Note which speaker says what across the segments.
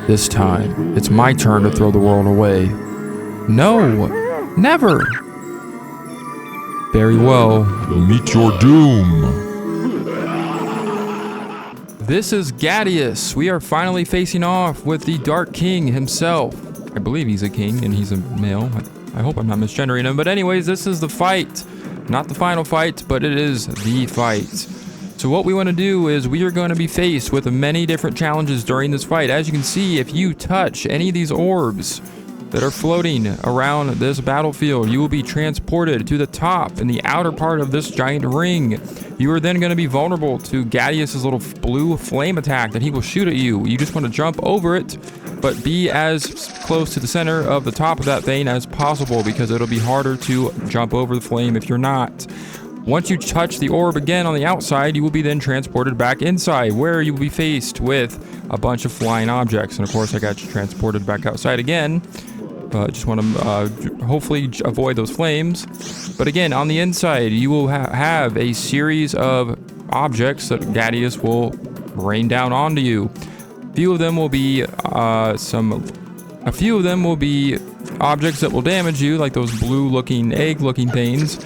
Speaker 1: This time, it's my turn to throw the world away. No, never. Very well.
Speaker 2: You'll meet your doom.
Speaker 1: This is Gadius. We are finally facing off with the Dark King himself. I believe he's a king and he's a male. I hope I'm not misgendering him. But anyways, this is the fight. Not the final fight, but it is the fight. So what we want to do is we are going to be faced with many different challenges during this fight. As you can see, if you touch any of these orbs that are floating around this battlefield, you will be transported to the top in the outer part of this giant ring. You are then going to be vulnerable to Gadius's little blue flame attack that he will shoot at you. You just want to jump over it, but be as close to the center of the top of that thing as possible, because it'll be harder to jump over the flame if you're not. Once you touch the orb again on the outside, you will be then transported back inside, where you will be faced with a bunch of flying objects. And of course, I got you transported back outside again. Just want to hopefully avoid those flames. But again, on the inside, you will have a series of objects that Gadius will rain down onto you. A few of them will be objects that will damage you, like those blue-looking egg-looking things,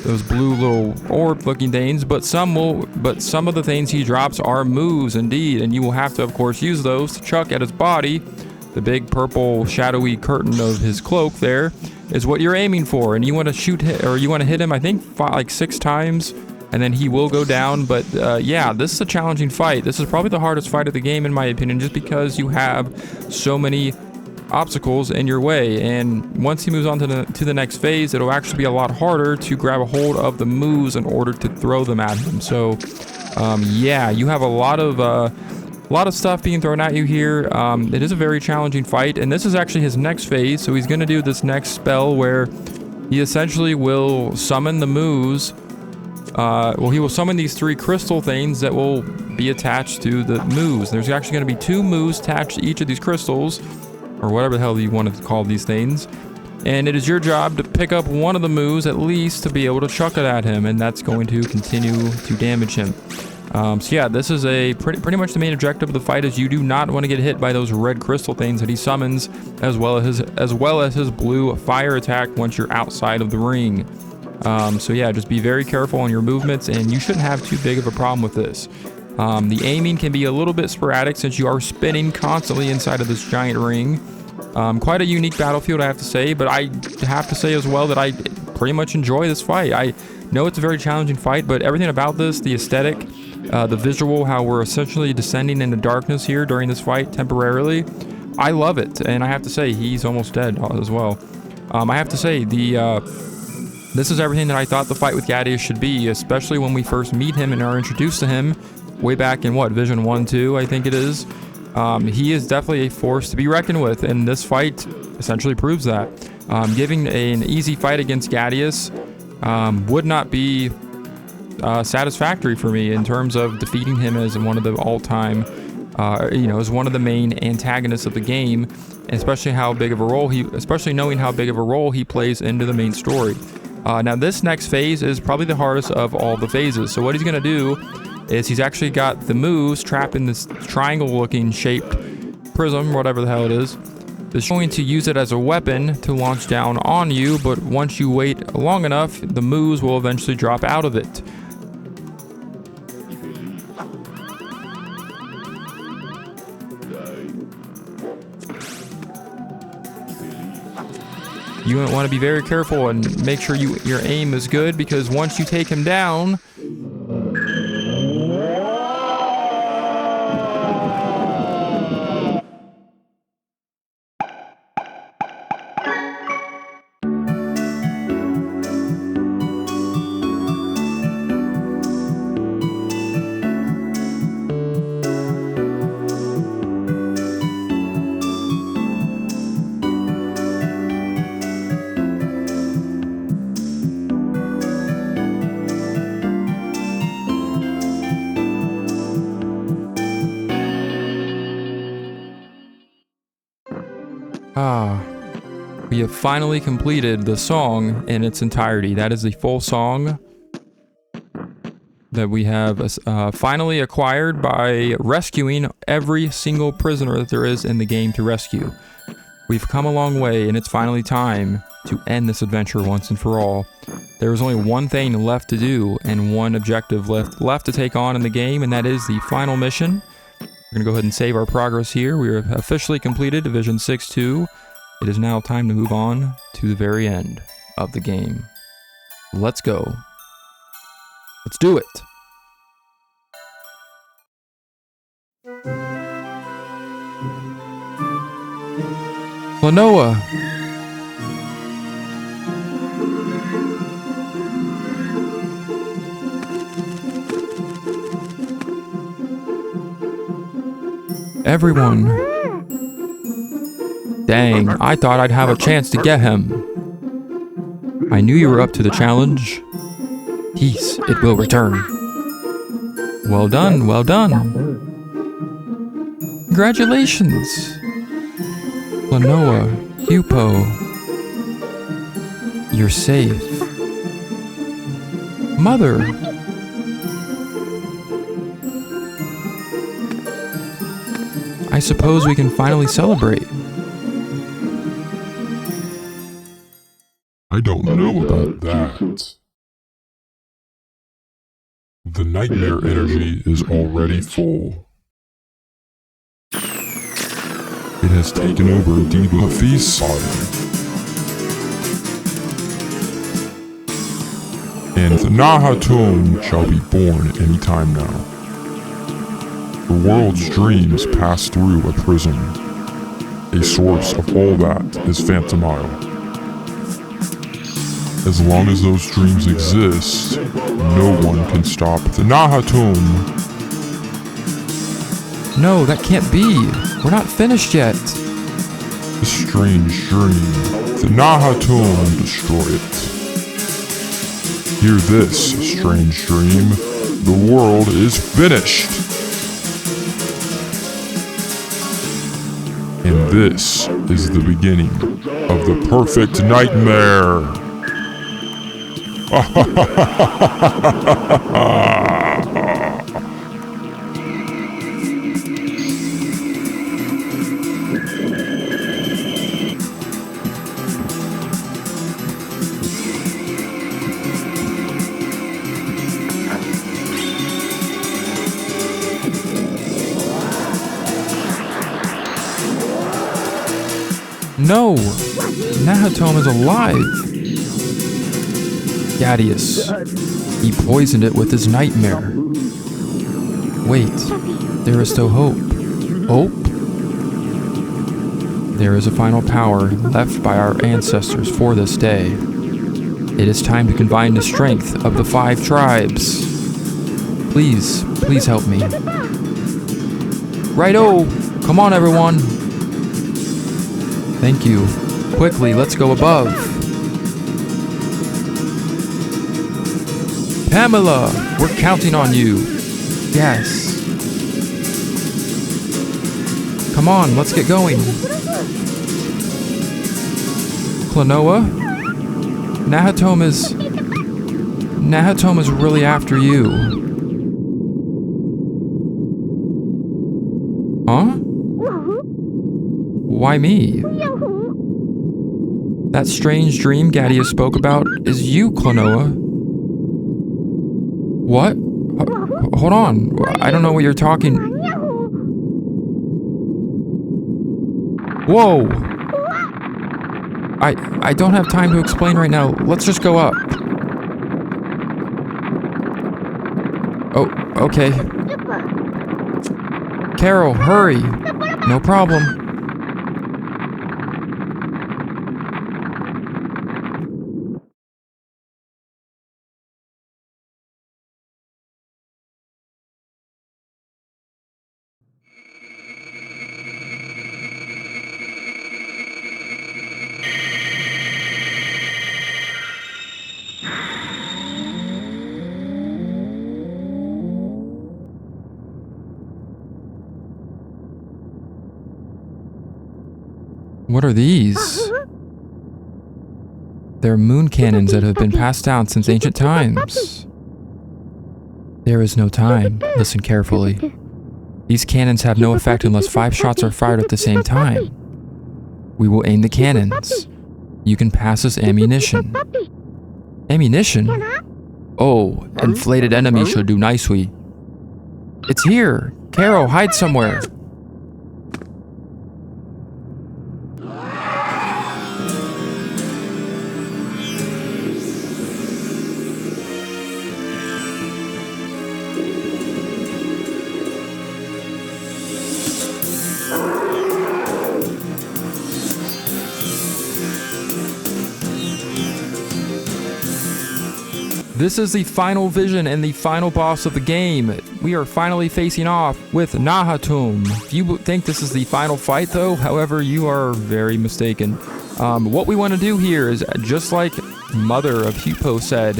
Speaker 1: those blue little orb-looking things. But some of the things he drops are moves indeed, and you will have to, of course, use those to chuck at his body. The big purple shadowy curtain of his cloak there is what you're aiming for, and you want to you want to hit him, I think, like 6 times, and then he will go down. But yeah, this is a challenging fight. This is probably the hardest fight of the game, in my opinion, just because you have so many obstacles in your way. And once he moves on to the next phase, it'll actually be a lot harder to grab a hold of the moves in order to throw them at him. So yeah, you have a lot of stuff being thrown at you here. It is a very challenging fight, and this is actually his next phase. So he's going to do this next spell where he essentially will summon the moves. He will summon these 3 crystal things that will be attached to the moves. There's actually going to be 2 moves attached to each of these crystals, or whatever the hell you want to call these things. And it is your job to pick up one of the moves at least to be able to chuck it at him, and that's going to continue to damage him. So yeah, this is a pretty much the main objective of the fight. Is you do not want to get hit by those red crystal things that he summons, as well as his blue fire attack once you're outside of the ring. So yeah, just be very careful on your movements, and you shouldn't have too big of a problem with this. The aiming can be a little bit sporadic since you are spinning constantly inside of this giant ring. Quite a unique battlefield, I have to say, but I have to say as well that I pretty much enjoy this fight. I know it's a very challenging fight, but everything about this, the aesthetic, the visual, how we're essentially descending into darkness here during this fight temporarily, I love it. And I have to say, he's almost dead as well. I have to say, this is everything that I thought the fight with Gadius should be, especially when we first meet him and are introduced to him way back in Vision 1, 2, I think it is. He is definitely a force to be reckoned with, and this fight essentially proves that. Giving an easy fight against Gadius would not be satisfactory for me in terms of defeating him as one of the all-time, as one of the main antagonists of the game, especially knowing how big of a role he plays into the main story. Now this next phase is probably the hardest of all the phases. So what he's going to do is he's actually got the moves trapped in this triangle-looking shaped prism, whatever the hell it is. He's going to use it as a weapon to launch down on you, but once you wait long enough, the moves will eventually drop out of it. You want to be very careful and make sure your aim is good, because once you take him down, we have finally completed the song in its entirety. That is the full song that we have finally acquired by rescuing every single prisoner that there is in the game to rescue. We've come a long way, and it's finally time to end this adventure once and for all. There is only one thing left to do, and one objective left to take on in the game, and that is the final mission. We're going to go ahead and save our progress here. We have officially completed Division 6-2. It is now time to move on to the very end of the game. Let's go. Let's do it. Klonoa. Everyone. Dang, I thought I'd have a chance to get him. I knew you were up to the challenge. Peace, it will return. Well done, well done. Congratulations. Klonoa, Hupo. You're safe. Mother. I suppose we can finally celebrate.
Speaker 2: I don't know about that. The nightmare energy is already full. It has taken over Hafi's body. And the Nahatum shall be born any time now. The world's dreams pass through a prison. A source of all that is Phantomile. As long as those dreams exist, no one can stop the Nahatum.
Speaker 1: No, that can't be. We're not finished yet.
Speaker 2: The strange dream. The Nahatum destroy it. Hear this, strange dream. The world is finished. And this is the beginning of the perfect nightmare.
Speaker 1: No! Nahatom is alive! Gadius. He poisoned it with his nightmare. Wait, there is still hope. Hope? There is a final power left by our ancestors for this day. It is time to combine the strength of the 5 tribes. Please, please help me. Righto! Come on, everyone! Thank you. Quickly, let's go above. Pamela, we're counting on you. Yes. Come on, let's get going. Klonoa? Nahatom is really after you. Huh? Why me? That strange dream Gadius spoke about is you, Klonoa. What? Hold on. I don't know what you're talking. Whoa! I don't have time to explain right now. Let's just go up. Oh, okay. Carol, hurry. No problem. What are these? They're moon cannons that have been passed down since ancient times. There is no time. Listen carefully. These cannons have no effect unless 5 shots are fired at the same time. We will aim the cannons. You can pass us ammunition. Ammunition? Oh, inflated enemy should do nicely. It's here! Caro, hide somewhere! This is the final vision and the final boss of the game. We are finally facing off with Nahatum. If you think this is the final fight though, however, you are very mistaken. What we want to do here is, just like Mother of Hupo said,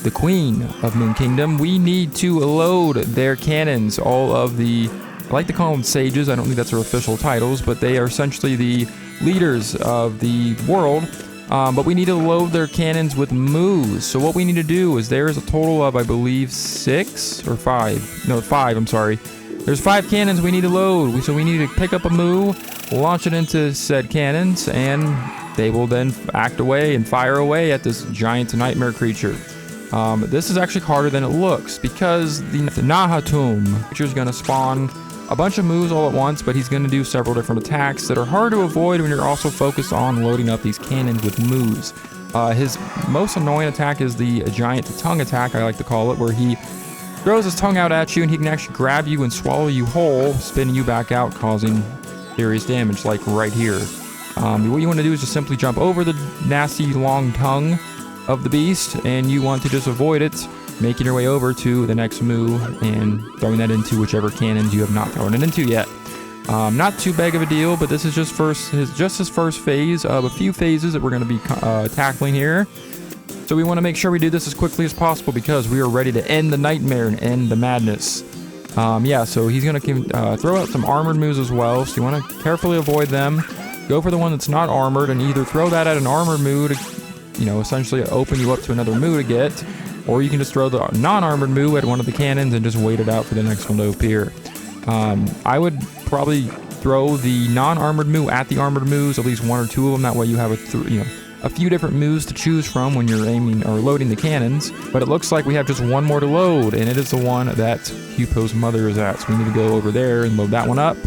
Speaker 1: the Queen of Moon Kingdom, we need to load their cannons, all of the, I like to call them sages, I don't think that's their official titles, but they are essentially the leaders of the world. But we need to load their cannons with moves. So what we need to do is, there's a total of, I believe, 6 or 5. No, 5, I'm sorry. There's 5 cannons we need to load. So we need to pick up a move, launch it into said cannons, and they will then act away and fire away at this giant nightmare creature. This is actually harder than it looks, because the Nahatum creature is going to spawn a bunch of moves all at once, but he's going to do several different attacks that are hard to avoid when you're also focused on loading up these cannons with moves. His most annoying attack is the giant tongue attack, I like to call it, where he throws his tongue out at you and he can actually grab you and swallow you whole, spinning you back out, causing serious damage, like right here. What you want to do is just simply jump over the nasty long tongue of the beast, and you want to just avoid it, making your way over to the next move and throwing that into whichever cannons you have not thrown it into yet. Not too big of a deal, but this is just his first phase of a few phases that we're going to be tackling here. So we want to make sure we do this as quickly as possible, because we are ready to end the nightmare and end the madness. Yeah, so he's going to throw out some armored moves as well, so you want to carefully avoid them. Go for the one that's not armored, and either throw that at an armored move to, essentially open you up to another move to get, or you can just throw the non-armored move at one of the cannons and just wait it out for the next one to appear. I would probably throw the non-armored move at the armored moves, at least 1 or 2 of them. That way you have a few different moves to choose from when you're aiming or loading the cannons. But it looks like we have just one more to load, and it is the one that Hupo's mother is at. So we need to go over there and load that one up.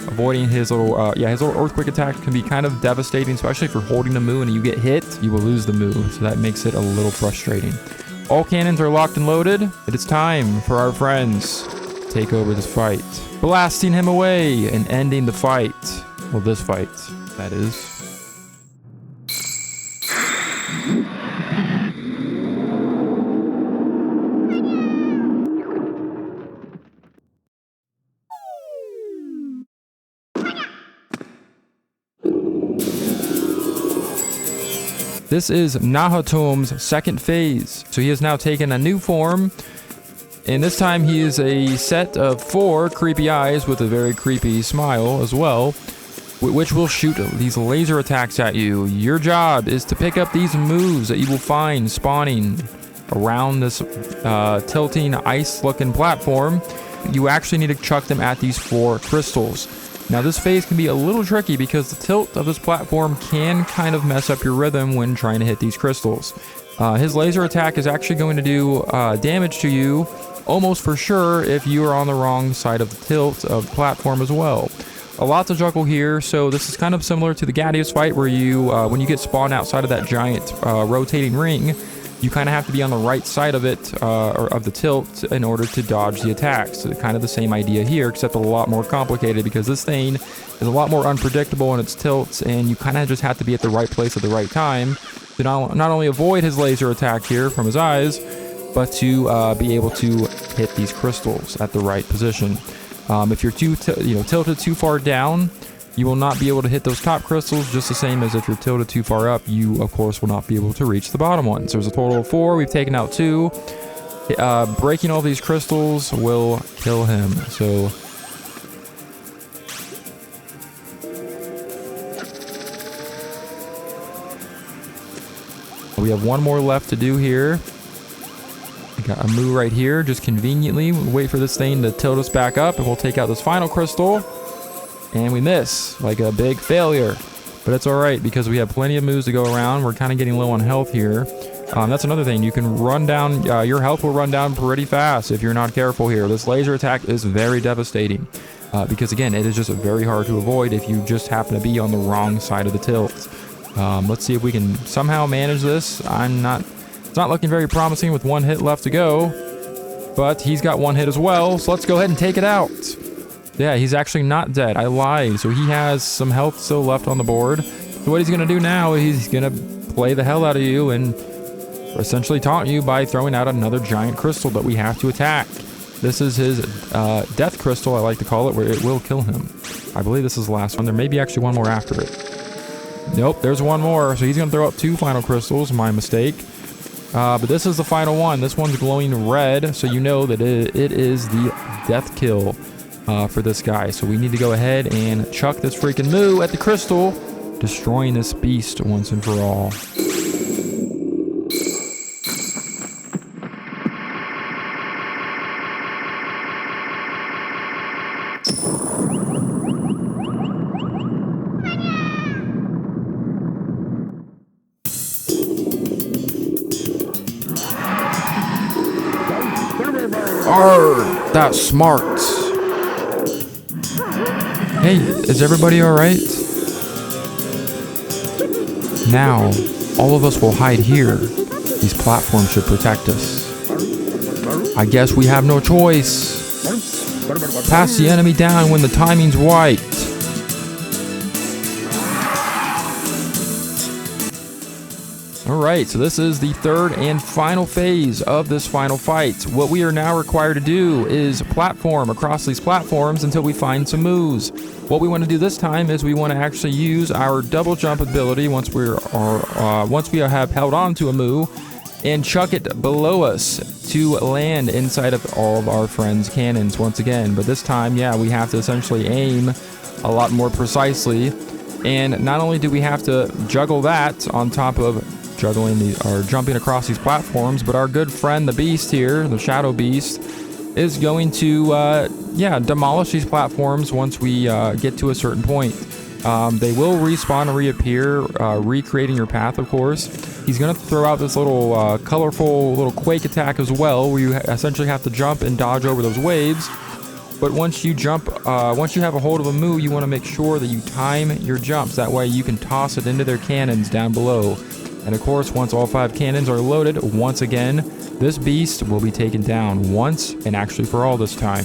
Speaker 1: Avoiding his little earthquake attack can be kind of devastating, especially if you're holding the move and you get hit, you will lose the move. So that makes it a little frustrating. All cannons are locked and loaded. It is time for our friends to take over this fight, blasting him away and ending the fight. Well, this fight, that is. This is Nahatum's second phase. So he has now taken a new form, and this time he is a set of 4 creepy eyes with a very creepy smile as well, which will shoot these laser attacks at you. Your job is to pick up these moves that you will find spawning around this tilting ice-looking platform. You actually need to chuck them at these 4 crystals. Now this phase can be a little tricky because the tilt of this platform can kind of mess up your rhythm when trying to hit these crystals. His laser attack is actually going to do damage to you almost for sure if you are on the wrong side of the tilt of the platform as well. A lot to juggle here, so this is kind of similar to the Gadius fight where you, when you get spawned outside of that giant rotating ring, you kind of have to be on the right side of it, or of the tilt, in order to dodge the attacks. So kind of the same idea here, except a lot more complicated, because this thing is a lot more unpredictable in its tilts, and you kind of just have to be at the right place at the right time to not only avoid his laser attack here from his eyes, but to be able to hit these crystals at the right position. If you're tilted too far down, you will not be able to hit those top crystals, just the same as if you're tilted too far up, you of course will not be able to reach the bottom ones. There's a total of 4. We've taken out 2. Breaking all these crystals will kill him. So we have 1 more left to do here. Got a moo right here, just conveniently. We'll wait for this thing to tilt us back up, and we'll take out this final crystal. And we miss, like a big failure. But it's alright, because we have plenty of moves to go around. We're kind of getting low on health here. That's another thing. You can run down, your health will run down pretty fast if you're not careful here. This laser attack is very devastating. Because again, it is just very hard to avoid if you just happen to be on the wrong side of the tilt. Let's see if we can somehow manage this. It's not looking very promising with one hit left to go. But he's got one hit as well, so let's go ahead and take it out. Yeah, he's actually not dead. I lied. So he has some health still left on the board. So what he's going to do now is he's going to play the hell out of you and essentially taunt you by throwing out another giant crystal that we have to attack. This is his death crystal, I like to call it, where it will kill him. I believe this is the last one. There may be actually one more after it. Nope, there's one more. So he's going to throw up 2 final crystals. My mistake. But this is the final one. This one's glowing red, so you know that it is the death kill for this guy. So we need to go ahead and chuck this freaking moo at the crystal, destroying this beast once and for all. Arrgh, that's smart. Hey, is everybody alright? Now, all of us will hide here. These platforms should protect us. I guess we have no choice. Pass the enemy down when the timing's right. Alright, so this is the third and final phase of this final fight. What we are now required to do is platform across these platforms until we find some moves. What we want to do this time is we want to actually use our double jump ability once we have held on to a moo and chuck it below us to land inside of all of our friends' cannons once again. But this time, yeah, we have to essentially aim a lot more precisely. And not only do we have to juggle that on top of jumping across these platforms, but our good friend the beast here, the shadow beast, is going to demolish these platforms once we get to a certain point. They will respawn and reappear, recreating your path, of course. He's going to throw out this little colorful little quake attack as well, where you essentially have to jump and dodge over those waves. But once you have a hold of a moo, you want to make sure that you time your jumps. That way you can toss it into their cannons down below. And of course, once all 5 cannons are loaded, once again, this beast will be taken down once and actually for all this time.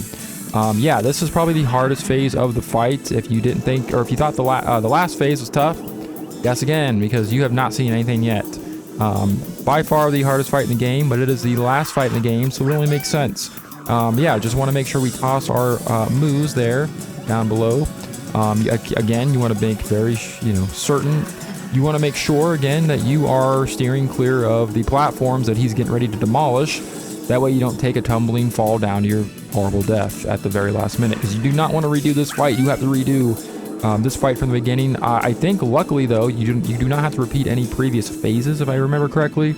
Speaker 1: Yeah, this is probably the hardest phase of the fight. If you didn't think, or if you thought the last phase was tough, guess again, because you have not seen anything yet. By far the hardest fight in the game, but it is the last fight in the game, so it only makes sense. Yeah, just want to make sure we toss our moves there down below. Again, you want to make very, certain. You want to make sure, again, that you are steering clear of the platforms that he's getting ready to demolish. That way you don't take a tumbling fall down to your horrible death at the very last minute. Because you do not want to redo this fight. You have to redo this fight from the beginning. I think, luckily, though, you do not have to repeat any previous phases, if I remember correctly.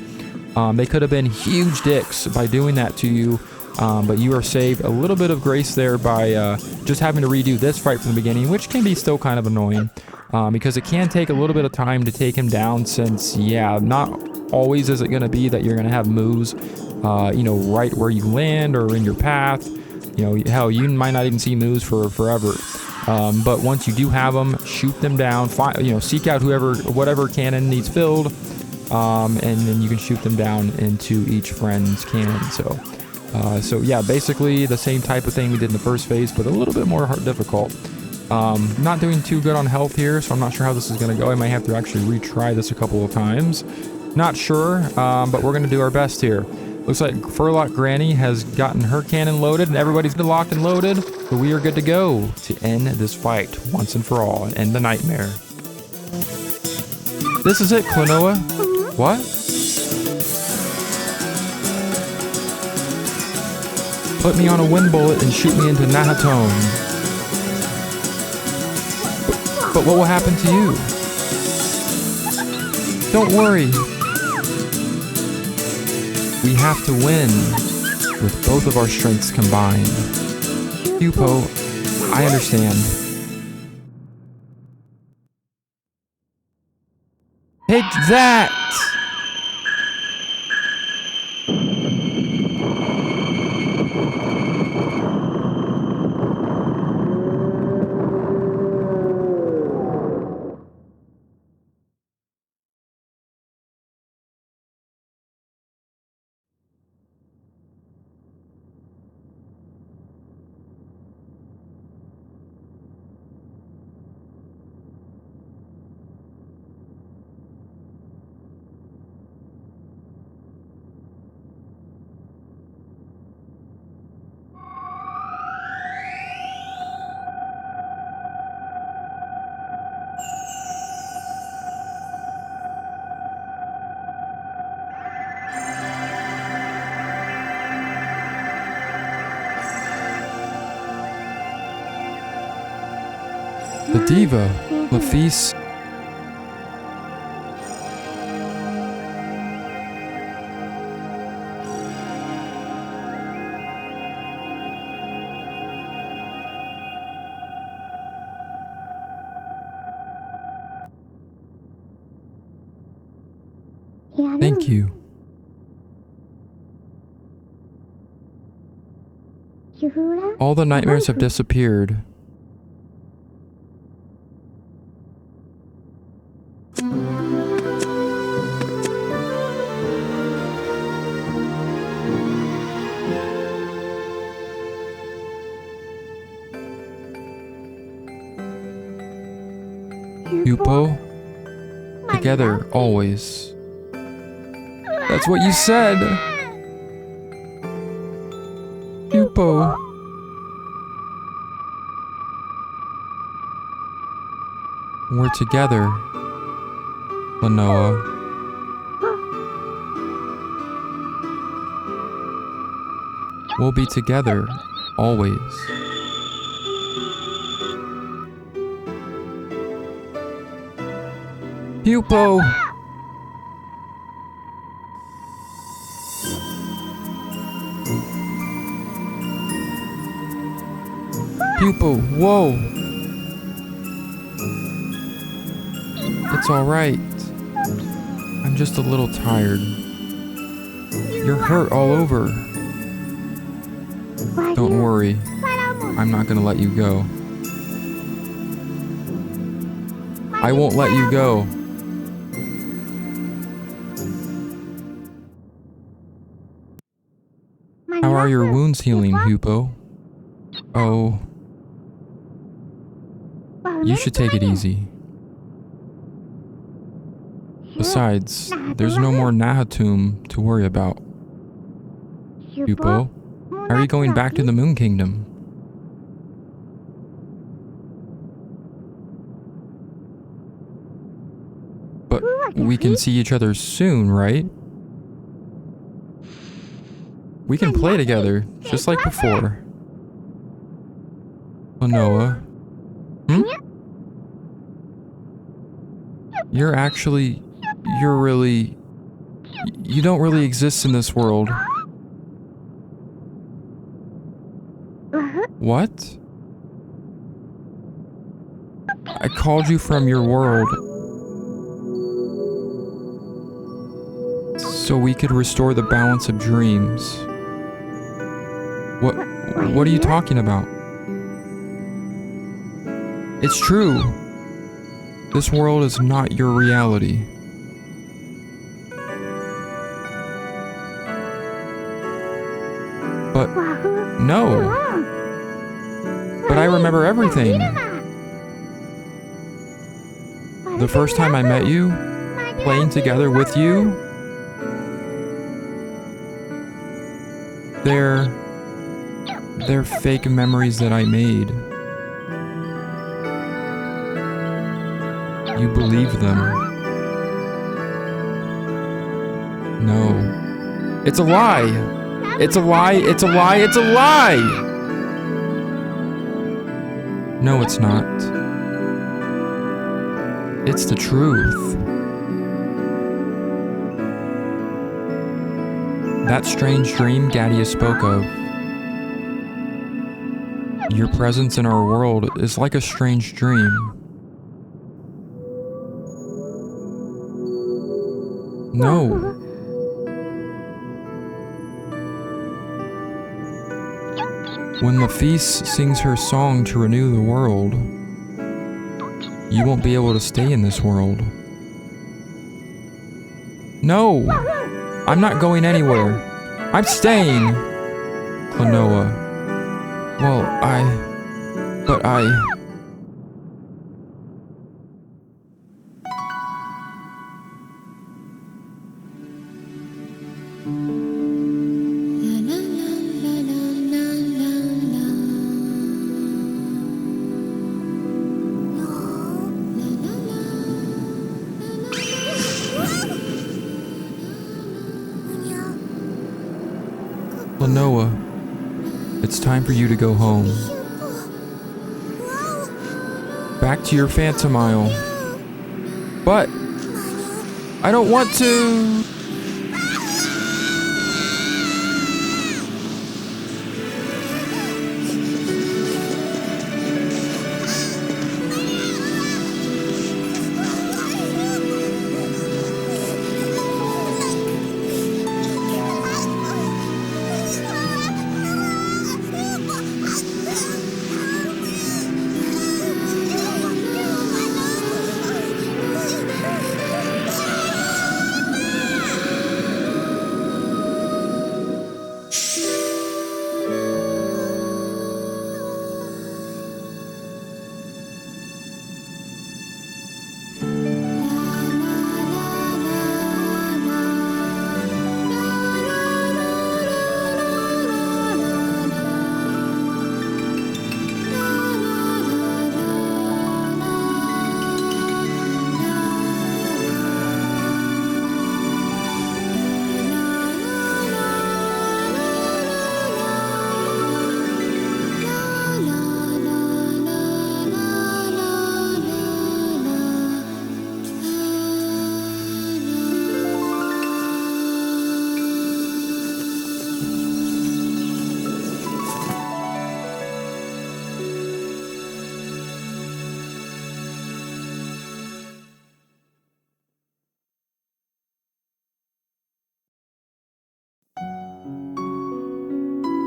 Speaker 1: They could have been huge dicks by doing that to you. But you are saved a little bit of grace there by just having to redo this fight from the beginning, which can be still kind of annoying. Because it can take a little bit of time to take him down since, yeah, not always is it going to be that you're going to have moves, right where you land or in your path. Hell, you might not even see moves for forever. But once you do have them, shoot them down, seek out whatever cannon needs filled, and then you can shoot them down into each friend's cannon. So yeah, basically the same type of thing we did in the first phase, but a little bit more difficult. Not doing too good on health here, so I'm not sure how this is going to go. I might have to actually retry this a couple of times. Not sure, but we're going to do our best here. Looks like Furlock Granny has gotten her cannon loaded, and everybody's locked and loaded, so we are good to go to end this fight once and for all, and end the nightmare. This is it, Klonoa. What? Put me on a wind bullet and shoot me into Nahatone. But what will happen to you? Don't worry. We have to win. with both of our strengths combined. Hupo, I understand. Take that! The diva, Lafice. Thank you. All the nightmares have disappeared. Hupo, together always. That's what you said. Hupo. We're together, Klonoa. We'll be together always. Hupo! Hupo, whoa! It's alright. I'm just a little tired. You're hurt all over. Don't worry. I'm not gonna let you go. I won't let you go. How are your wounds healing, Hupo? Oh. You should take it easy. Besides, there's no more Nahatum to worry about. Hupo, how are you going back to the Moon Kingdom? But we can see each other soon, right? We can play together, just like before. Klonoa. You don't really exist in this world. What? I called you from your world so we could restore the balance of dreams. What are you talking about? It's true. This world is not your reality. But no. But I remember everything. The first time I met you, playing together with you, they're fake memories that I made. You believe them. No. It's a lie! It's a lie! It's a lie! It's a lie! No, it's not. It's the truth. That strange dream Gadia spoke of. Your presence in our world is like a strange dream. No. When Laphise sings her song to renew the world, you won't be able to stay in this world. No! I'm not going anywhere. I'm staying! Klonoa. Well, But I... Klonoa, it's time for you to go home. Back to your Phantomile. But I don't want to.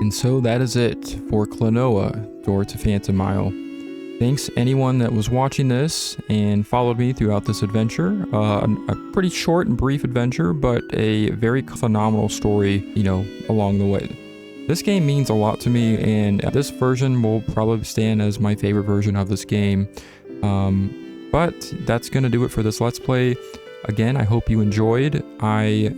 Speaker 1: And so that is it for Klonoa, Door to Phantomile. Thanks anyone that was watching this and followed me throughout this adventure. A pretty short and brief adventure, but a very phenomenal story, along the way. This game means a lot to me, and this version will probably stand as my favorite version of this game. But that's going to do it for this Let's Play. Again, I hope you enjoyed. I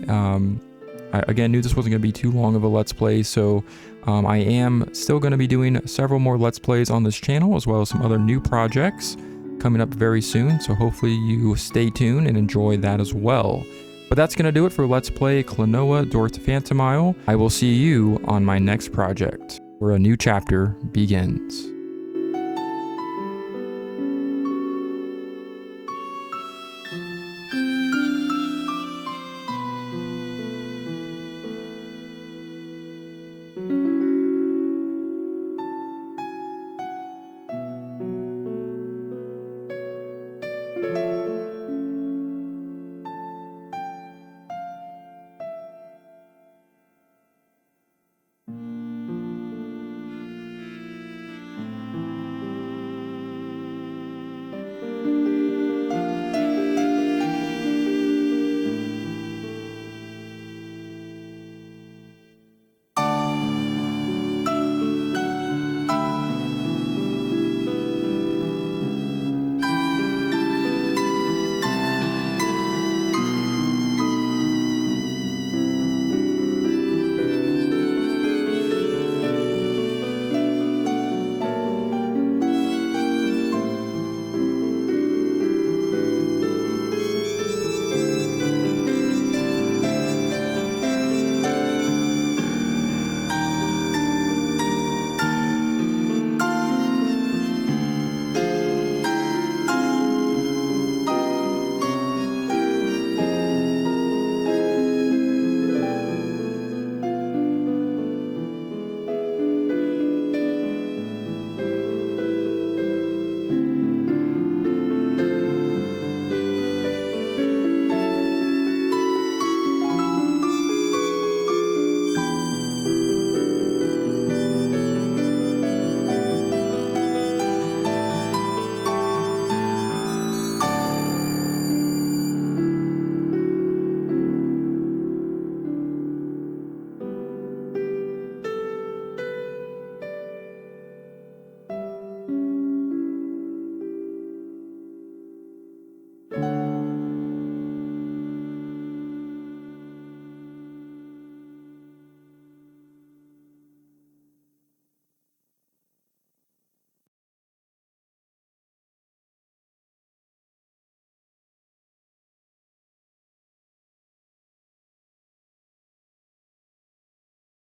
Speaker 1: again knew this wasn't going to be too long of a Let's Play, so I am still going to be doing several more Let's Plays on this channel, as well as some other new projects coming up very soon, so hopefully you stay tuned and enjoy that as well. But that's going to do it for Let's Play Klonoa, Door to Phantomile. I will see you on my next project, where a new chapter begins.